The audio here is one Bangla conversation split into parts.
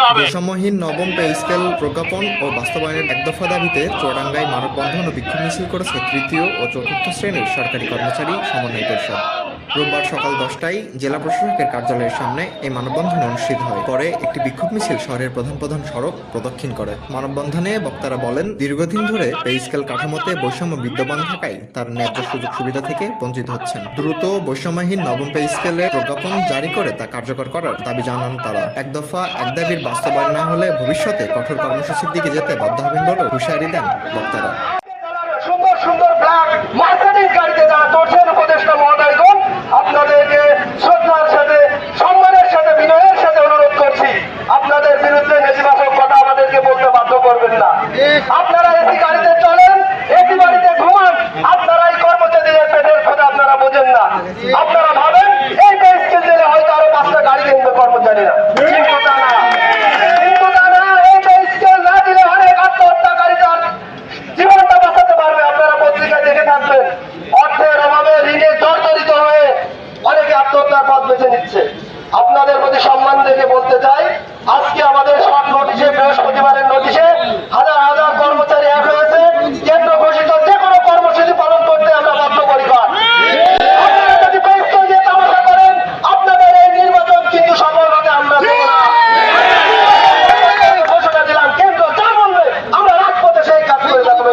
হবে। বৈষম্যহীন নবম পে স্কেল প্রজ্ঞাপন ও বাস্তবায়নের এক দফা দাবিতে চুয়াডাঙ্গায় মানববন্ধন ও বিক্ষোভ মিছিল করেছে তৃতীয় ও চতুর্থ শ্রেণীর সরকারি কর্মচারী সমন্বয় পরিষদ। রোববার সকাল 10টায় জেলা প্রশাসকের কার্যালয়ের সামনে এই মানববন্ধন অনুষ্ঠিত হয়। পরে একটি বিক্ষোভ মিছিল শহরের প্রধান প্রধান সড়ক প্রদক্ষিণ করে। মানববন্ধনে বক্তারা বলেন, দীর্ঘদিন ধরে পে স্কেল কাঠামোতে বৈষম্য বিদ্যমান থাকায় তার ন্যায্য সুযোগ সুবিধা থেকে বঞ্চিত হচ্ছেন। দ্রুত বৈষম্যহীন নবম পে স্কেলের প্রজ্ঞাপন জারি করে তা কার্যকর করার দাবি জানান তারা। এক দফা এক দাবির বাস্তবায়ন না হলে ভবিষ্যতে কঠোর কর্মসূচির দিকে যেতে বাধ্য হবেন বলে হুঁশিয়ারি দেন বক্তারা। সুন্দর সুন্দর ব্ল্যাক মার্কেটিং গাড়িতে যারা চড়ছেন, উপদেষ্টা মহোদয়গণ, আপনাদেরকে শ্রদ্ধার সাথে, সম্মানের সাথে, বিনয়ের সাথে অনুরোধ করছি, আপনাদের বিরুদ্ধে নেতিবাচক কথা আমাদেরকে বলতে বাধ্য করবেন না। আপনারা এসি গাড়িতে চলেন, এসি বাড়িতে ঘুমান, আপনারা এই কর্মচারীদের পেটের কথা আপনারা বোঝেন না। আপনারা ভাবেন এই পে স্কেল দিলে হয়তো আরো 5টা গাড়ি কিনবে কর্মচারীরা, কিন্তু তা না। এই পে স্কেল না দিলে অনেক আত্মহত্যাকারীদের জীবনটা বাঁচাতে পারবে। আপনারা পত্রিকায় দেখে থাকবেন, অর্থের অভাবে ঋণে জর্জরিত হয়ে অনেকে আত্মহত্যার পথ বেছে নিচ্ছে। আপনাদের প্রতি সম্মান দেখে বলতে চাই, আজকে আমাদের শর্ট নোটিশে, বৃহস্পতিবারের নোটিশে হাজার হাজার কর্মচারী এক হয়েছে। কেন্দ্র ঘোষিত যে কোনো কর্মসূচি পালন করতে আমরা বদ্ধপরিকর। আপনারা যদি পে স্কেল দিয়ে তামাশা করেন, আপনাদের এই নির্বাচন কিন্তু সফল হতে আমরা দেব না। ঘোষণা দিলাম, কেন্দ্র যা বলবে আমরা রাজপথে সেই কাজ করে যাবো।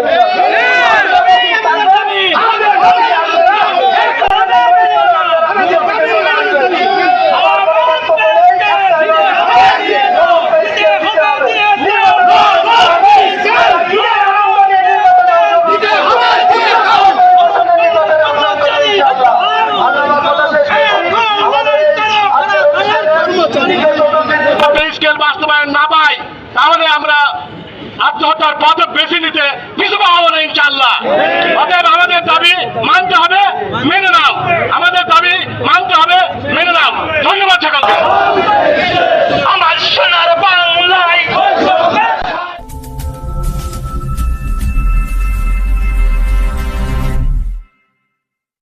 পে স্কেল বাস্তবায়ন না পাই তাহলে আমরা আত্মহত্যার পথ বেছে নিতে পিছু